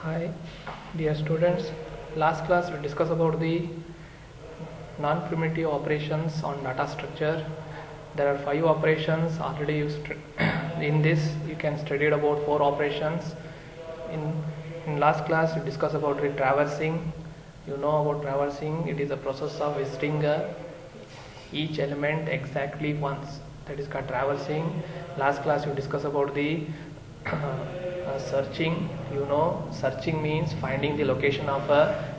Hi, dear students. Last class we discussed about the non-primitive operations on data structure. There are 5 operations already used. In this, you can study about 4 operations. In last class, we discussed about the traversing. You know about traversing. It is a process of visiting each element exactly once. That is called traversing. Last class, we discussed about the searching. You know, searching means finding the location of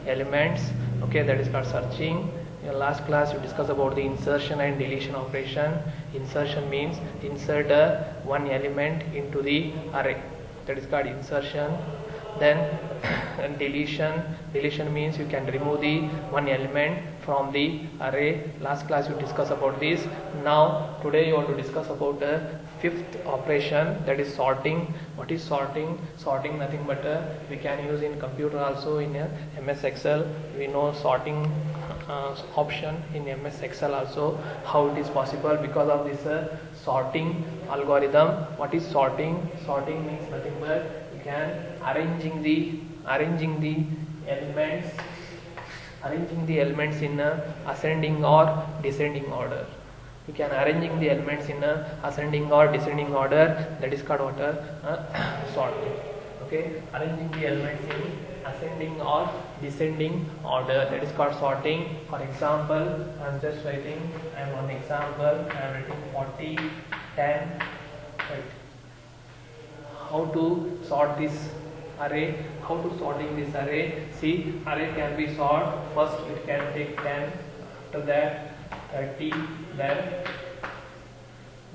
elements. Okay, that is called searching. In last class we discussed about the insertion and deletion operation. Insertion means insert one element into the array, that is called insertion. Then deletion means you can remove the one element from the array. Last class we discussed about this. Now today you want to discuss about the fifth operation, that is sorting. What is sorting? Sorting nothing but we can use in computer also. In MS Excel we know sorting option in MS Excel also, how it is possible because of this sorting algorithm. What is sorting? Sorting means nothing but you can arranging the elements in ascending or descending order. You can arranging the elements in ascending or descending order. That is called what? Sorting. Okay, arranging the elements in ascending or descending order, that is called sorting. For example, I am just writing, I am one example, I am writing 40, 10, right. How to sort this array? How to sorting this array? See, array can be sort. First it can take 10, after that 30,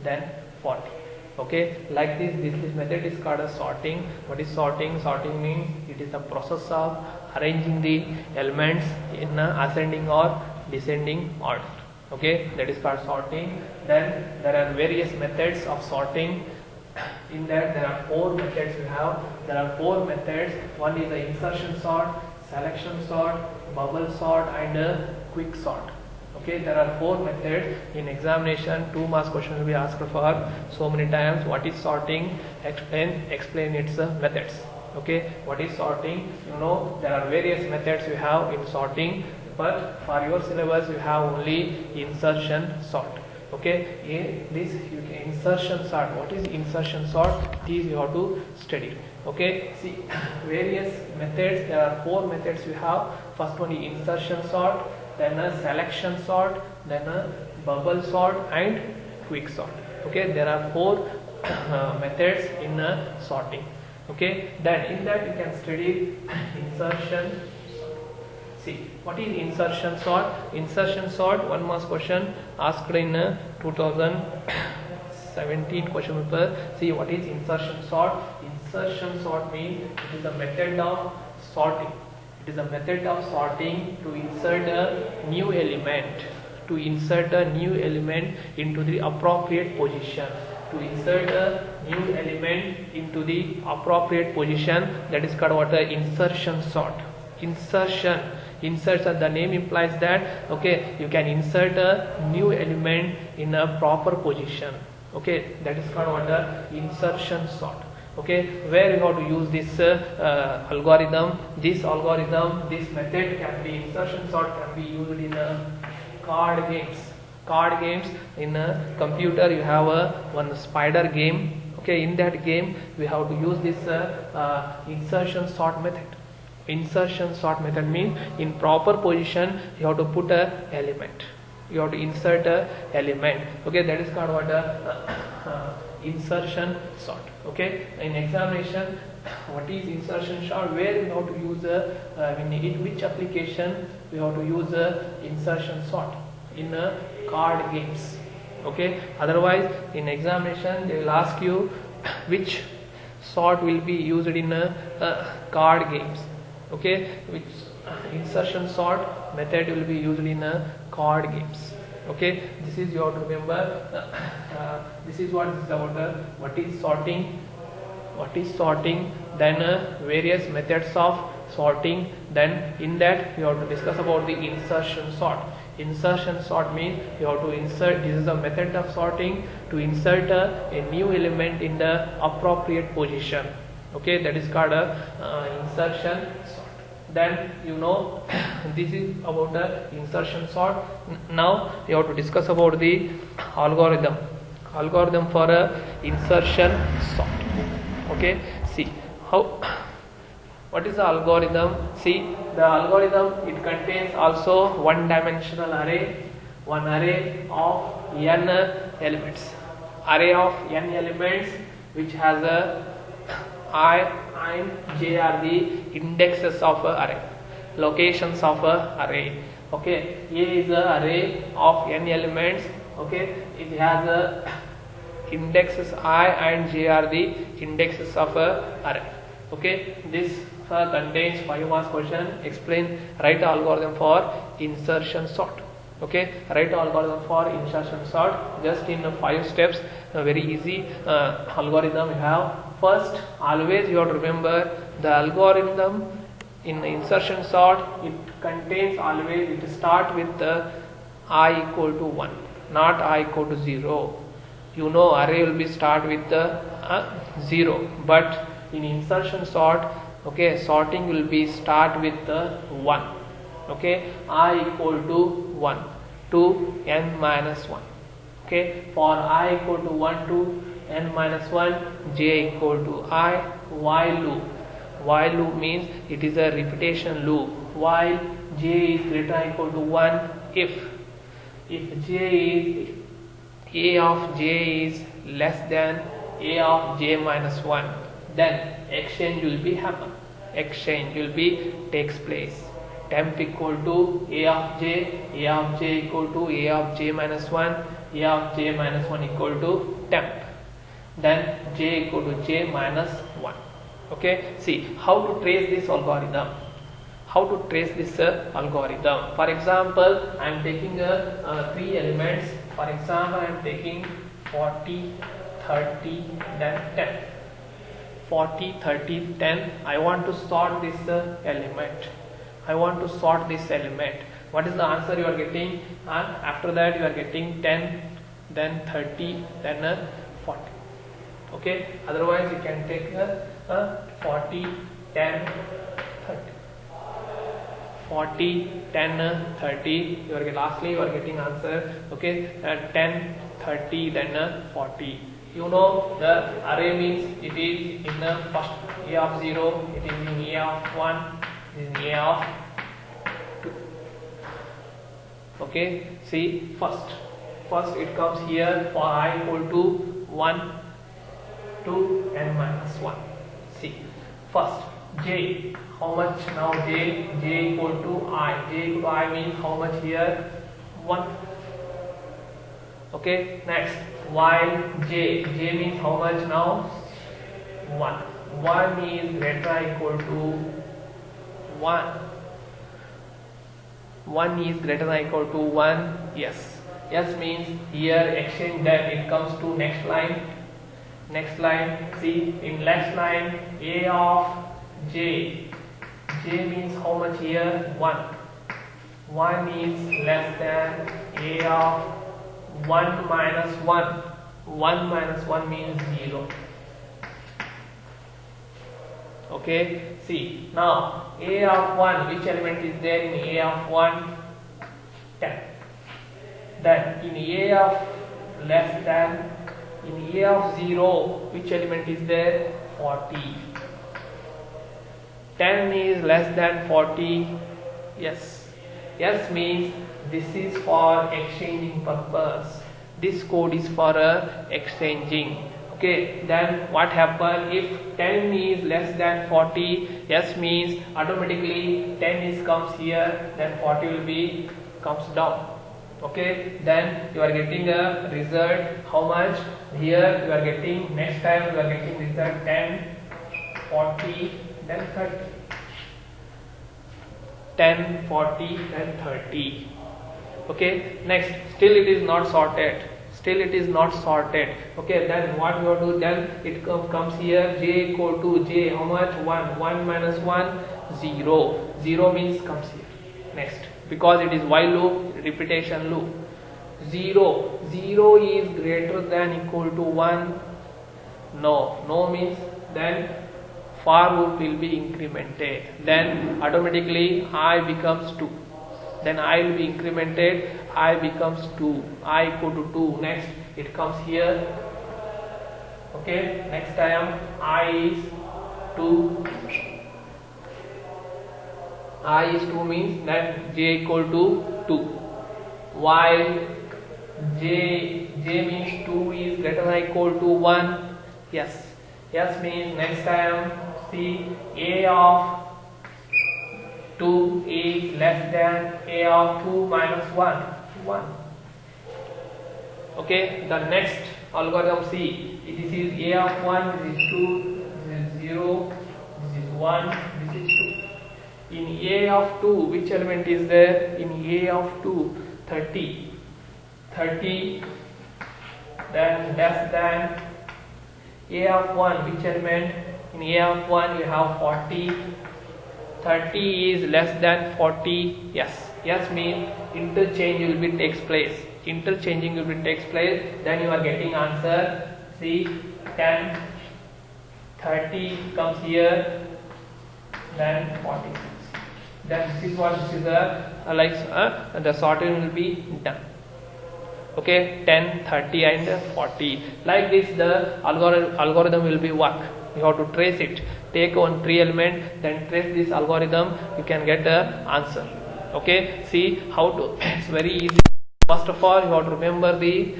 then 40. Okay, like this method is called as sorting. What is sorting? Sorting means it is the process of arranging the elements in ascending or descending order. Okay, that is called sorting. Then there are various methods of sorting. In that there are 4 methods we have. There are 4 methods. One is the insertion sort, selection sort, bubble sort, and quick sort. Okay, there are 4 methods. In examination 2 marks question will be asked for so many times. What is sorting? Explain its methods. Okay, what is sorting? You know there are various methods you have in sorting, but for your syllabus you have only insertion sort. Okay, in this insertion sort. What is insertion sort? These you have to study. Okay, see various methods. There are 4 methods you have. First one is insertion sort, then a selection sort, then a bubble sort, and quick sort. Okay, there are 4 methods in sorting. Okay, then in that you can study insertion. See, what is insertion sort? Insertion sort, 1 marks question asked in 2017 question paper. See, what is insertion sort? Insertion sort means it is a method of sorting. It is a method of sorting to insert a new element, into the appropriate position. To insert a new element into the appropriate position, that is called what? Insertion sort. Insertion, the name implies that okay, you can insert a new element in a proper position. Okay, that is called what? Insertion sort. Okay, where you have to use this algorithm. This method can be, insertion sort can be used in card games. In a computer you have one spider game. Okay, in that game we have to use this insertion sort method. Insertion sort method means in proper position you have to put a element. You have to insert a element. Okay, that is called what? Insertion sort. Okay, in examination what is insertion sort? Where we have to use in which application we have to use insertion sort? In card games. Okay, otherwise in examination they will ask you which sort will be used in card games. Okay, which insertion sort method will be used in card games. Okay, this is you have to remember. This is what this is about. What is sorting? Then various methods of sorting. Then in that you have to discuss about the insertion sort. Insertion sort means you have to insert, this is a method of sorting, to insert a new element in the appropriate position. Okay, that is called a insertion sort. Then you know this is about the insertion sort. Now you have to discuss about the algorithm for a insertion sort. Okay, see how, what is the algorithm? See, the algorithm, it contains also one dimensional array, one array of n elements, array of n elements which has a I and j are the indexes of a array, locations of a array. Okay, A is a array of n elements. Okay, it has a indexes I and j are the indexes of a array. Okay, this contains 5 marks question. Explain, write the algorithm for insertion sort. Okay, write the algorithm for insertion sort just in 5 steps. Very easy algorithm you have. First, always you have to remember the algorithm in insertion sort. It contains always, it start with the I equal to 1, not I equal to 0. You know array will be start with the 0, but in insertion sort, okay, sorting will be start with the 1. Okay, I equal to 1 to n minus 1. Okay, for I equal to 1 to n minus 1, j equal to I. While loop, while loop means it is a repetition loop. While j is greater than or equal to 1, if a of j is less than a of j minus 1, then exchange will be happen. Exchange will be takes place. Temp equal to a of j equal to a of j minus 1, a of j minus 1 equal to temp. Then j equal to j minus 1. Okay, see how to trace this algorithm. How to trace this algorithm? For example, I am taking 3 elements. For example, I am taking 40, 30, then 10. 40, 30, 10. I want to sort this element. I want to sort this element. What is the answer you are getting? After that you are getting 10, then 30, then 40. Okay, otherwise you can take 40, 10, 30. 40, 10, 30. Lastly you are getting answer. Okay, 10, 30, then 40. You know the array means it is in the first a of 0, it is in a of 1, it is in a of 2. Okay, see first it comes here for I equal to 1 to n minus 1. See first j, how much now j equal to I. J equal to I means how much here? 1. Okay, next while j means how much now? 1. 1 is greater than or equal to 1. 1 is greater than or equal to 1. Yes. Yes means here exchange, then it comes to next line. Next line, see in next line a of j means how much here? 1. 1 is less than a of 1 minus 1. 1 minus 1 means 0. Okay, see now a of 1, which element is there in a of 1? 10. Then in a of less than, in a of 0, which element is there? 40. 10 is less than 40. Yes. Yes means this is for exchanging purpose. This code is for exchanging. Okay, then what happen if 10 is less than 40? Yes means automatically 10 is comes here, then 40 will be comes down. Okay, then you are getting a result. How much? Here you are getting, next time you are getting result 10, 40, then 30. 10, 40, then 30. Okay, next still it is not sorted. Still it is not sorted. Okay, then what you have to do? Then it comes here j equal to j, how much? 1. 1 minus 1, 0. 0 means comes here. Next, because it is while loop, repetition loop. 0. 0 is greater than equal to 1. No. No means then for loop will be incremented, then automatically I becomes 2. Then I will be incremented, I becomes 2, I equal to 2. Next it comes here. Okay, next time I is 2. I is 2 means that j equal to 2. While j means 2 is greater than or equal to 1. Yes. Yes means next time see a of 2 is less than a of 2 minus 1. Okay, the next algorithm see, this is a of 1, this is 2, this is 0, this is 1, this is 2. In a of 2, which element is there? In a of 2, 30. Then less than a of 1, which element? In a of 1 you have 40. 30 is less than 40. Yes means interchange will be takes place. Interchanging will be takes place. Then you are getting answer. See 10, 30 comes here. Then 46. Then this is what this is the sorting will be done. Okay, 10, 30 and 40. Like this the algorithm will be work. You have to trace it. Take one 3 element, then trace this algorithm. You can get the answer. Okay, see how to. It's very easy. First of all, you have to remember the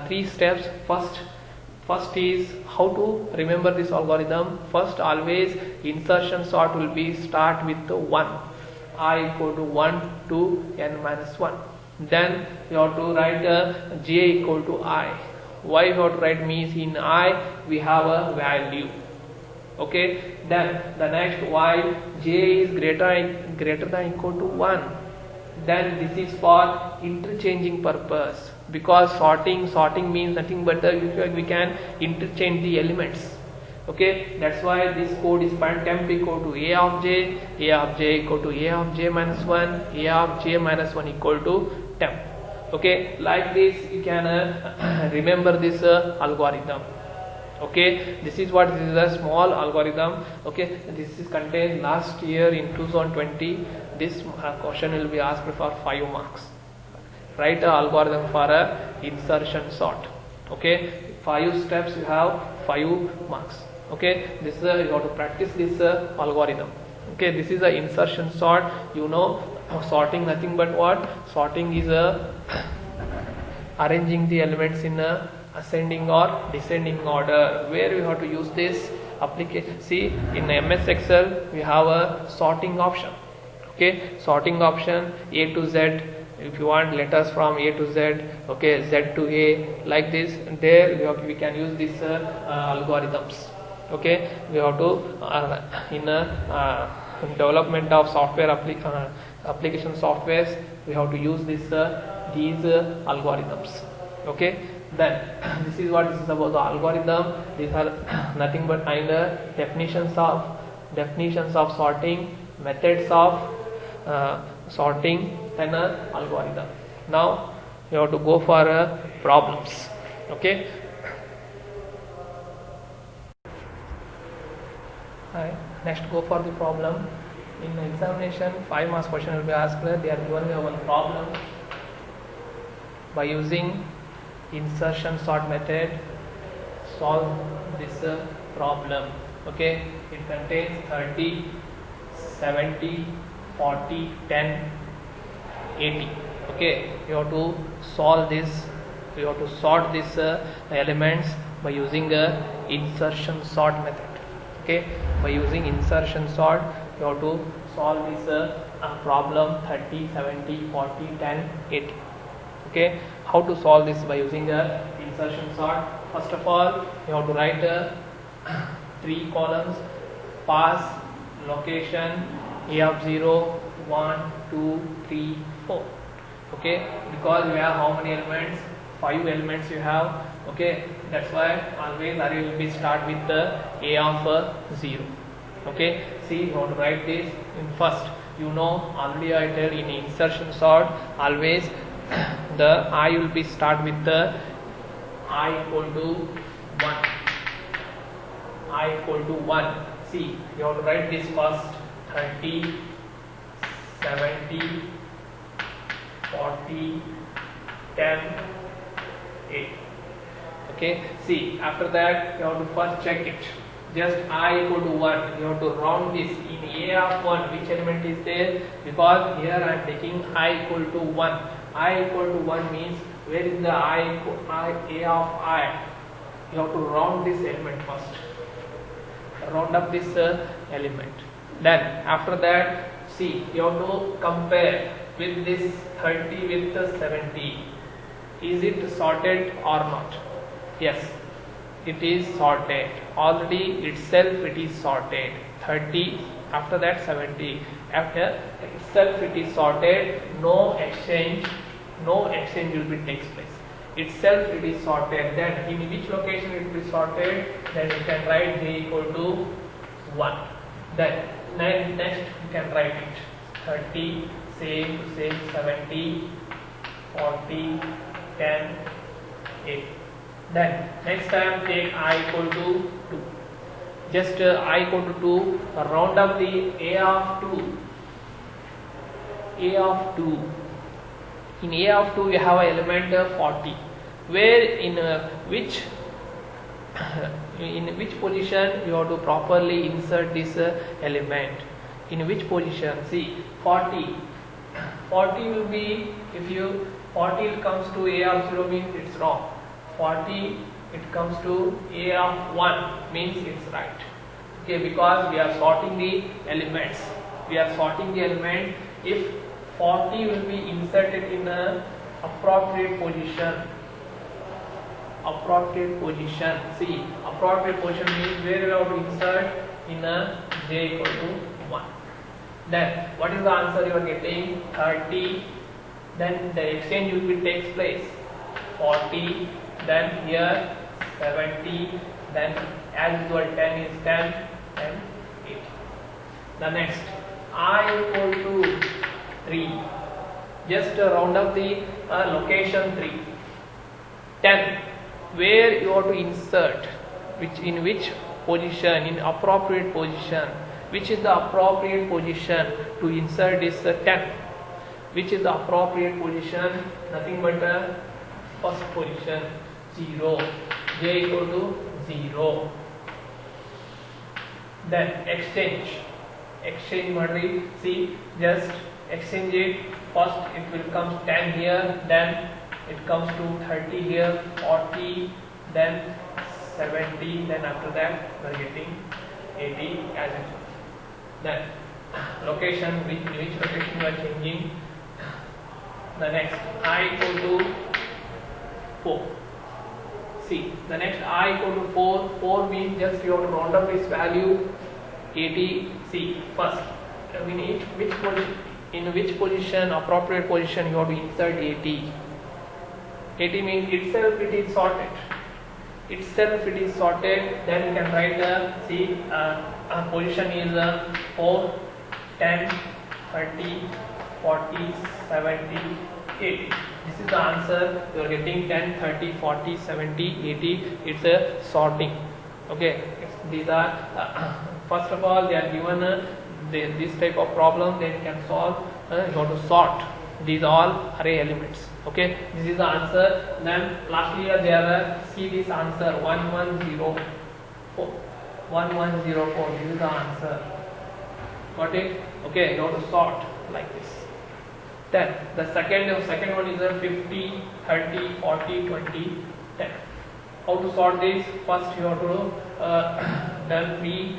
3 steps. First is how to remember this algorithm. First, always insertion sort will be start with the 1. I equal to 1 to n minus 1. Then you have to write j equal to I. Why you have to write means in I we have a value. Okay. Then the next while j is greater than equal to 1. Then this is for interchanging purpose, because sorting means nothing but we can interchange the elements. Okay, that's why this code is temp equal to a of j equal to a of j minus 1, a of j minus 1 equal to temp. Okay, like this you can remember this algorithm. Okay, this is a small algorithm. Okay, this is contained last year in 2020. This question will be asked for 5 marks. Write an algorithm for a insertion sort. Okay, 5 steps you have 5 marks. Okay, this is you have to practice this algorithm. Okay, this is a insertion sort. You know, sorting nothing but what? Sorting is arranging the elements in a ascending or descending order. Where we have to use this application? See, in MS Excel we have a sorting option. Okay, sorting option A to Z. If you want letters from A to Z, okay, Z to A, like this. There we can use these algorithms. Okay, we have to in development of software application softwares, we have to use these algorithms. Okay, then this is what this is about the algorithm. These are nothing but definitions of sorting, methods of sorting, and algorithm. Now you have to go for problems. Okay. Next, go for the problem. In examination, 5 marks question will be asked. They are given one problem. By using insertion sort method, solve this problem. Okay, it contains 30, 70, 40, 10, 80. Okay, you have to solve this. You have to sort these elements by using insertion sort method. Okay, by using insertion sort, you have to solve this problem 30, 70, 40, 10, 80. Okay, how to solve this by using insertion sort? First of all, you have to write 3 columns: pass, location, A of 0, 1, 2, 3, 4. Okay, because you have how many elements? 5 elements you have. Okay, that's why always array will be start with the A of 0. Okay, see, you have to write this in first. You know, already I tell in insertion sort, always the I will be start with the I equal to 1. I equal to 1. see, you have to write this first: 30, 70, 40, 10, 8. Okay, see, after that you have to first check it. Just I equal to 1, you have to round this. In A of 1, which element is there? Because here I am taking I equal to 1. I equal to 1 means where is the A of I? You have to round this element first. Round up this element. Then after that, see, you have to compare with this 30 with the 70. Is it sorted or not? Yes, it is sorted. Already itself it is sorted. 30, after that 70. After itself it is sorted. No exchange will be takes place. Itself it is sorted. Then in which location it will be sorted? Then you can write j equal to 1. Then next you can write it 30, same 70, 40, 10, 8. Then next time take I equal to 2. Just I equal to 2, round up the A of 2. A of 2. In A of 2 you have an element 40. Where in which position you have to properly insert this element? In which position? See, 40. 40 will be, if you 40 comes to A of 0 means it's wrong. 40 it comes to A of 1 means it's right. Okay, because we are sorting the elements. We are sorting the element. If 40 will be inserted in a appropriate position. Appropriate position. See, appropriate position means where you have to insert in a j equal to 1. Then what is the answer you are getting? 30. Then the exchange will be takes place. 40. Then here 70. Then as usual 10 is 10 and 8. The next I equal to 3. Just round up the location 3. 10. Where you have to insert, in which position, in appropriate position. Which is the appropriate position to insert this 10? Which is the appropriate position? Nothing but the first position, 0. J equal to 0. Then exchange Madri. See, just exchange it. First it will come 10 here, then it comes to 30 here, 40, then 70, then after that we are getting 80 as usual. Then location, which location we are changing. The next I equal to 4. See, the next I equal to 4. 4 means just you have to round up this value 80. See, first in which position, appropriate position you have to insert 80. 80 means itself it is sorted. Itself it is sorted. Then you can write the position is 4, 10, 30, 40, 70, 80. This is the answer. You are getting 10, 30, 40, 70, 80. It's a sorting. Okay. These are first of all they are given this type of problem. Then you can solve. You have to sort these all array elements. Okay, this is the answer. Then lastly they are see this answer 1104. 1104. This is the answer. Got it? Okay, you have to sort like this. Then the second one is a 50, 30, 40, 20, 10. How to sort this? First you have to then we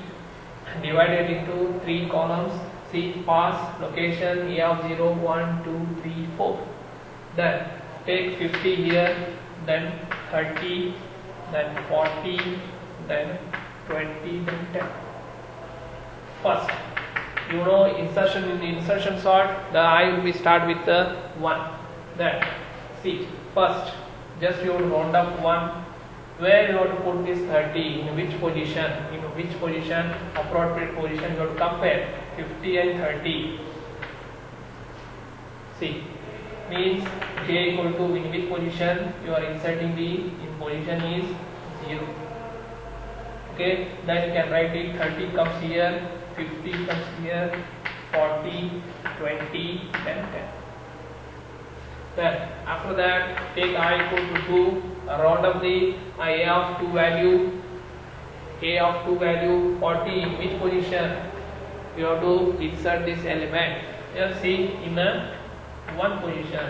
divide it into 3 columns. See, pass, location, A of 0, 1, 2, 3, 4. Then take 50 here, then 30, then 40, then 20, then 10. First, you know insertion, in the insertion sort, the I will be start with the 1. Then see, first just you round up 1. Where you have to put this 30, in which position? In which position? Appropriate position. You have to compare 50 and 30. See, means j equal to in which position you are inserting the in position is 0. Okay. Okay, then you can write it 30 comes here, 50 comes here, 40, 20, then 10. Then after that, take I equal to 2, round up the a of 2 value. A of 2 value 40, in which position? You have to insert this element. Here see, in a 1 position.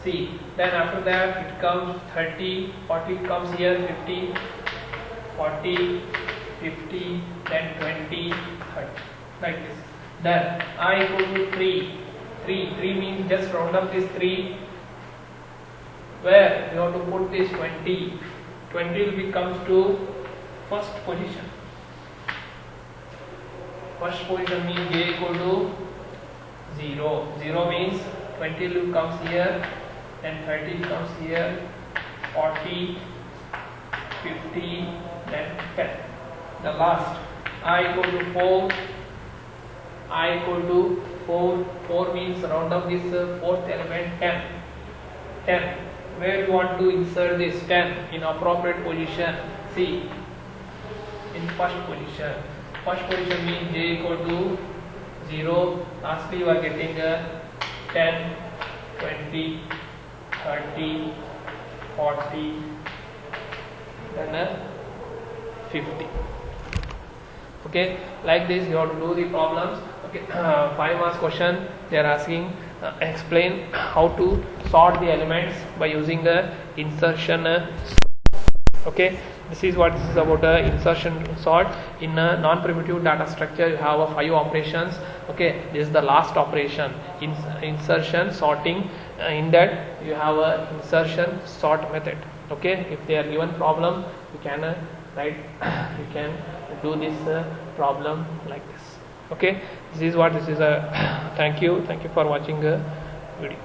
See, then after that it comes 30, 40 comes here, 50, 40, 50, then 20, 30, like this. Then I equal to 3. 3 means just round up this 3. Where you have to put this 20. 20 will becomes to first position. First position means j equal to 0. 0 means 20 will comes here, then 30 comes here, 40, 50, then 10. The last I equal to 4. I equal to 4. 4 means round up this fourth element 10. 10. Where you want to insert this 10 in appropriate position? See, in first position. First position means j equal to 0. Lastly, you are getting 10, 20, 30, 40, then 50. Okay, like this you have to do the problems. Okay, 5 marks question. They are asking explain how to sort the elements by using the insertion. Okay, this is what this is about insertion sort. In a non-primitive data structure you have 5 operations. Okay, this is the last operation, insertion sorting. In that you have a insertion sort method. Okay, if they are given problem you can write, you can do this problem like this. Okay, this is what this is. Thank you for watching the video.